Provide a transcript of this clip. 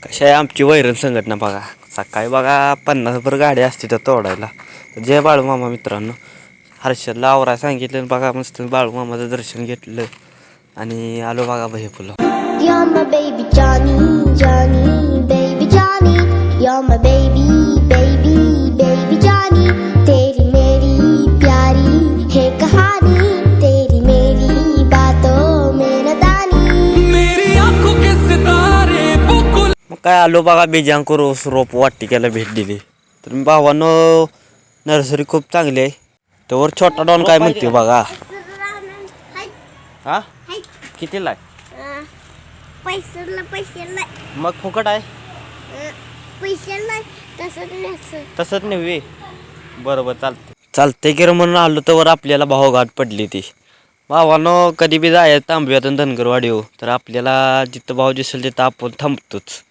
कशा आहे आमची वैरण संघटना बघा. सकाळी बघा 50 गाड्या असते त्या तोडायला. तर जय बाळूमामा मित्रांनो, हर्षदला आवराय सांगितलं बघा. मस्त बाळूमामाचं दर्शन घेतलं आणि आलो बघा भैया फुलं. You're my baby Johnny, Johnny, baby Johnny. You're my baby, baby, baby Johnny. तेरी मेरी प्यारी है कहानी, तेरी मेरी बातों में न दानी. मेरी आंखों के सितारे बुकुल. मग काय आलो बघा बेजांको रोप वाटिकेला भेट दिली. तर मी भावानो नर्सरी खूप चांगली आहे. त्यावर छोटा डॉन काय म्हणते बघा. हा कितीला आहे? पैसे मग फुकट आहे तसंच नव्हे. बरोबर चालते की म्हणून आलो तर आपल्याला भावघाट पडली ती. भावानं कधी बी जायचं तांबव्यातून धनगरवाडी हो, तर आपल्याला जिथं भाव दिसेल तिथं आपण थांबतोच.